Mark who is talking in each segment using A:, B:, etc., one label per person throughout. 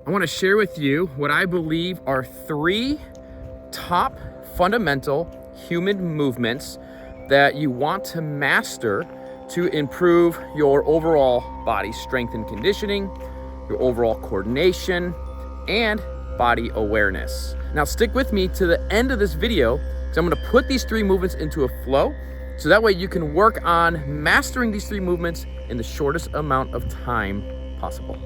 A: I want to share with you what I believe are 3 top fundamental human movements that you want to master to improve your overall body strength and conditioning, your overall coordination, and body awareness. Now stick with me to the end of this video because I'm going to put these 3 movements into a flow so that way you can work on mastering these 3 movements in the shortest amount of time possible.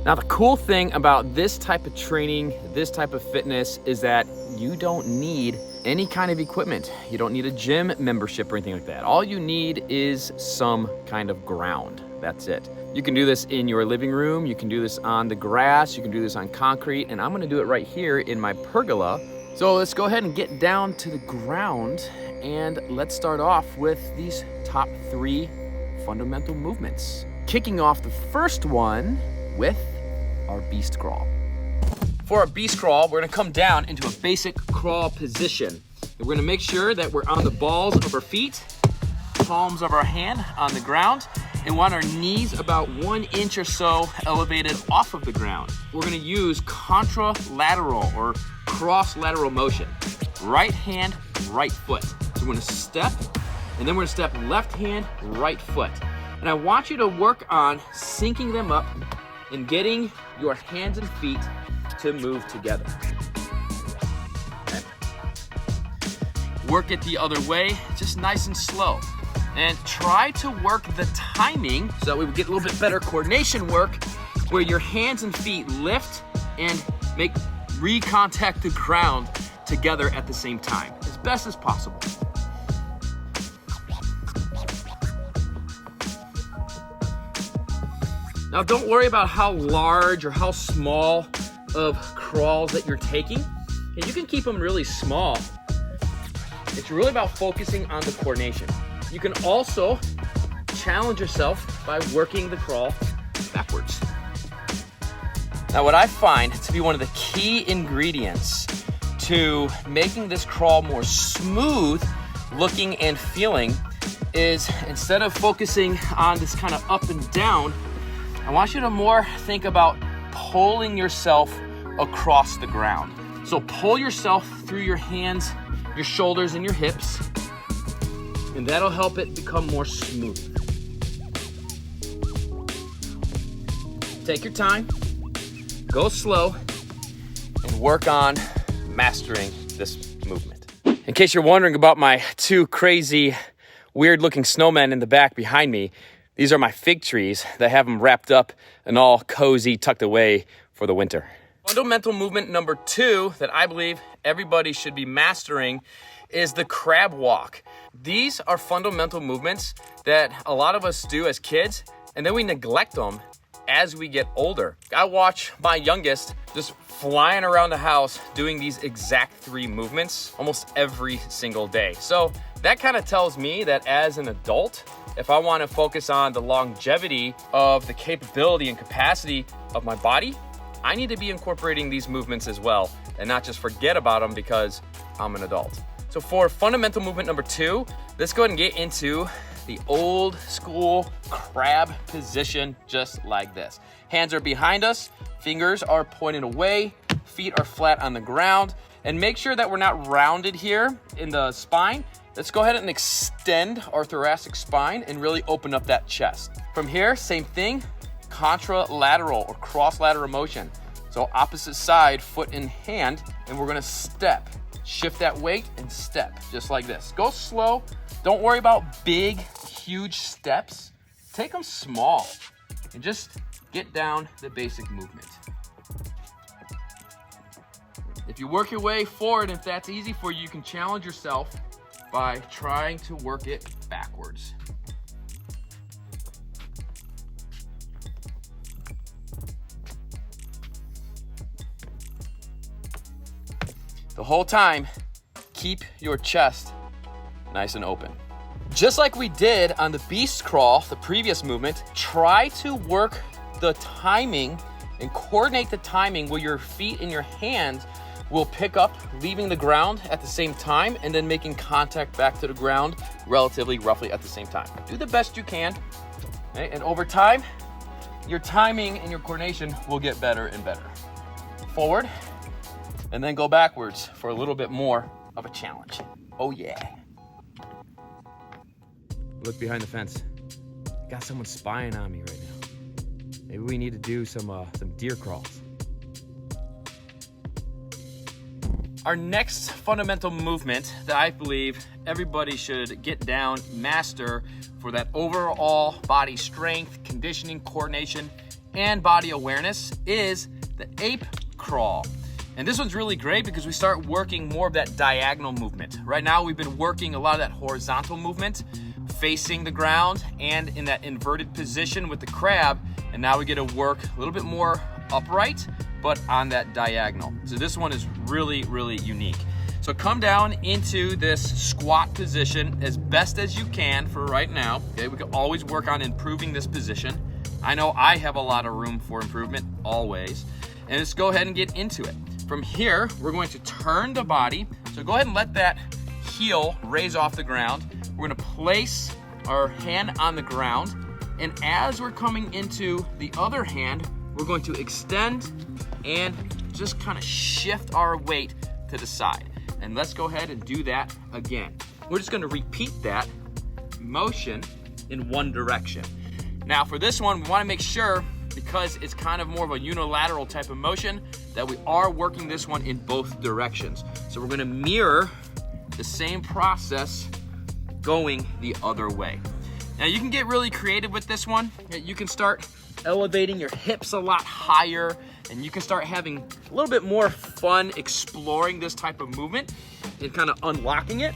A: Now the cool thing about this type of training, this type of fitness, is that you don't need any kind of equipment. You don't need a gym membership or anything like that. All you need is some kind of ground. That's it. You can do this in your living room. You can do this on the grass. You can do this on concrete. And I'm gonna do it right here in my pergola. So let's go ahead and get down to the ground and let's start off with these top 3 fundamental movements. Kicking off the first one with our beast crawl. For our beast crawl, we're gonna come down into a basic crawl position. And we're gonna make sure that we're on the balls of our feet, palms of our hand on the ground, and want our knees about 1 inch or so elevated off of the ground. We're gonna use contralateral or cross-lateral motion. Right hand, right foot. So we're gonna step, and then we're gonna step left hand, right foot. And I want you to work on syncing them up and getting your hands and feet to move together. Okay. Work it the other way, just nice and slow. And try to work the timing so that we get a little bit better coordination work where your hands and feet lift and make re-contact the ground together at the same time, as best as possible. Now don't worry about how large or how small of crawls that you're taking. And you can keep them really small. It's really about focusing on the coordination. You can also challenge yourself by working the crawl backwards. Now what I find to be one of the key ingredients to making this crawl more smooth looking and feeling is instead of focusing on this kind of up and down, I want you to more think about pulling yourself across the ground. So pull yourself through your hands, your shoulders, and your hips, and that'll help it become more smooth. Take your time, go slow, and work on mastering this movement. In case you're wondering about my 2 crazy, weird-looking snowmen in the back behind me, these are my fig trees that have them wrapped up and all cozy, tucked away for the winter. Fundamental movement number 2 that I believe everybody should be mastering is the crab walk. These are fundamental movements that a lot of us do as kids, and then we neglect them as we get older. I watch my youngest just flying around the house doing these exact 3 movements almost every single day. So that kind of tells me that as an adult, if I want to focus on the longevity of the capability and capacity of my body, I need to be incorporating these movements as well and not just forget about them because I'm an adult. So for fundamental movement number 2, let's go ahead and get into the old school crab position just like this. Hands are behind us, fingers are pointed away, feet are flat on the ground, and make sure that we're not rounded here in the spine. Let's go ahead and extend our thoracic spine and really open up that chest. From here, same thing, contralateral or cross-lateral motion. So opposite side, foot in hand, and we're gonna step. Shift that weight and step, just like this. Go slow. Don't worry about big, huge steps. Take them small and just get down the basic movement. If you work your way forward, if that's easy for you, you can challenge yourself by trying to work it backwards. The whole time, keep your chest nice and open. Just like we did on the beast crawl, the previous movement, try to work the timing and coordinate the timing where your feet and your hands will pick up, leaving the ground at the same time and then making contact back to the ground roughly at the same time. Do the best you can, okay? And over time, your timing and your coordination will get better and better. Forward, and then go backwards for a little bit more of a challenge. Oh yeah. Look behind the fence. Got someone spying on me right now. Maybe we need to do some deer crawls. Our next fundamental movement that I believe everybody should get down, master for that overall body strength, conditioning, coordination, and body awareness is the Ape Crawl. And this one's really great because we start working more of that diagonal movement. Right now we've been working a lot of that horizontal movement, facing the ground and in that inverted position with the crab. And now we get to work a little bit more upright, but on that diagonal. So this one is really, really unique. So come down into this squat position as best as you can for right now. Okay, we can always work on improving this position. I know I have a lot of room for improvement always. And let's go ahead and get into it. From here, we're going to turn the body. So go ahead and let that heel raise off the ground. We're gonna place our hand on the ground. And as we're coming into the other hand, we're going to extend and just kind of shift our weight to the side. And let's go ahead and do that again. We're just gonna repeat that motion in one direction. Now for this one, we wanna make sure, because it's kind of more of a unilateral type of motion, that we are working this one in both directions. So we're gonna mirror the same process going the other way. Now you can get really creative with this one. You can start elevating your hips a lot higher, and you can start having a little bit more fun exploring this type of movement and kind of unlocking it.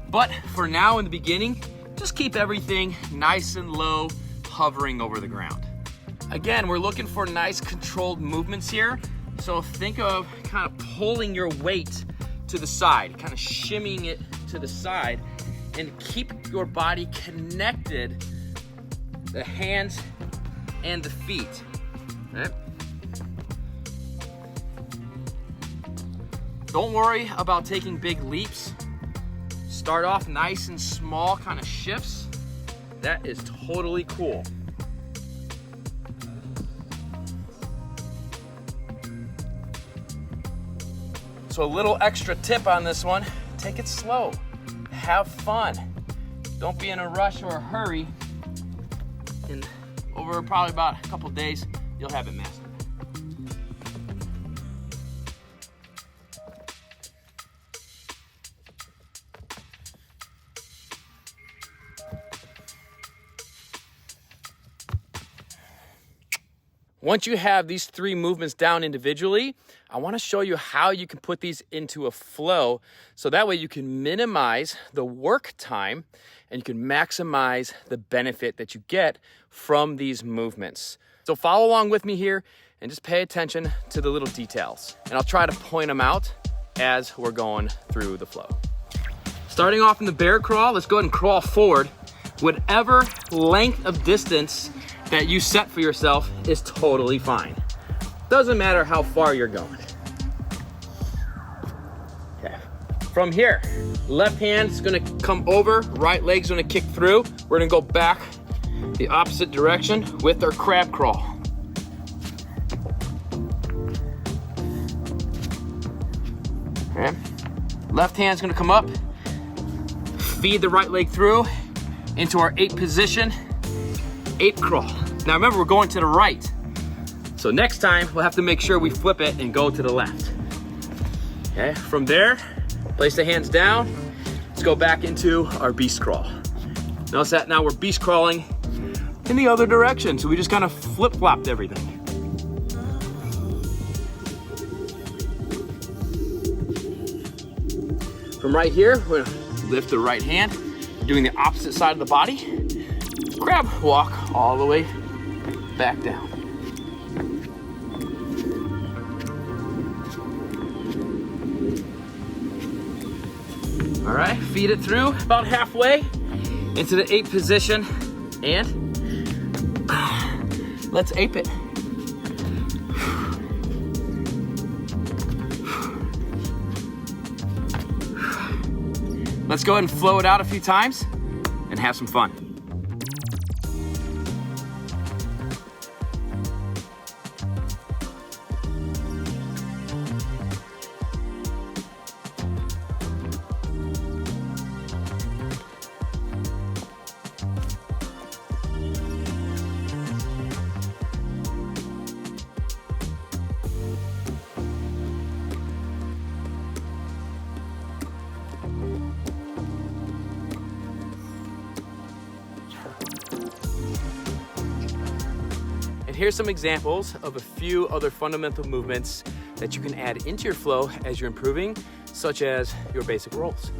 A: But for now in the beginning, just keep everything nice and low, hovering over the ground. Again, we're looking for nice controlled movements here. So think of kind of pulling your weight to the side, kind of shimmying it to the side, and keep your body connected, the hands and the feet. Right? Don't worry about taking big leaps. Start off nice and small kind of shifts. That is totally cool. So a little extra tip on this one, take it slow, have fun. Don't be in a rush or a hurry. And over probably about a couple days, you'll have it mastered. Once you have these three movements down individually, I want to show you how you can put these into a flow so that way you can minimize the work time and you can maximize the benefit that you get from these movements. So follow along with me here and just pay attention to the little details. And I'll try to point them out as we're going through the flow. Starting off in the bear crawl, let's go ahead and crawl forward. Whatever length of distance that you set for yourself is totally fine. Doesn't matter how far you're going. Okay. From here, left hand's gonna come over, right leg's gonna kick through. We're gonna go back the opposite direction with our crab crawl. Okay. Left hand's gonna come up, feed the right leg through into our 8 position, Ape Crawl. Now remember, we're going to the right. So next time, we'll have to make sure we flip it and go to the left. Okay, from there, place the hands down. Let's go back into our beast crawl. Notice that now we're beast crawling in the other direction. So we just kind of flip-flopped everything. From right here, we're gonna lift the right hand, doing the opposite side of the body. Crab walk all the way back down. All right, feed it through about halfway into the 8 position, and let's ape it. Let's go ahead and flow it out a few times and have some fun. here's some examples of a few other fundamental movements that you can add into your flow as you're improving, such as your basic rolls.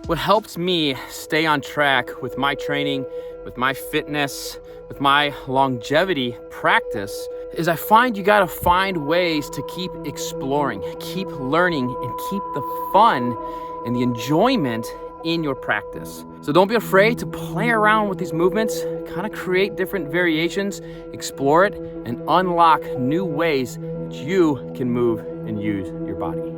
A: What helps me stay on track with my training, with my fitness, with my longevity practice is I find you gotta find ways to keep exploring, keep learning, and keep the fun and the enjoyment in your practice. So don't be afraid to play around with these movements, kind of create different variations, explore it, and unlock new ways that you can move and use your body.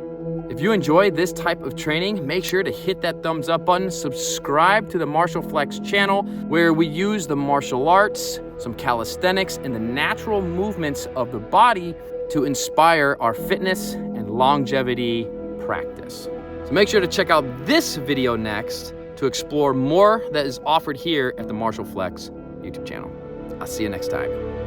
A: If you enjoy this type of training, make sure to hit that thumbs up button, subscribe to the Martial Flex channel, where we use the martial arts, some calisthenics, and the natural movements of the body to inspire our fitness and longevity practice. So make sure to check out this video next to explore more that is offered here at the Martial Flex YouTube channel. I'll see you next time.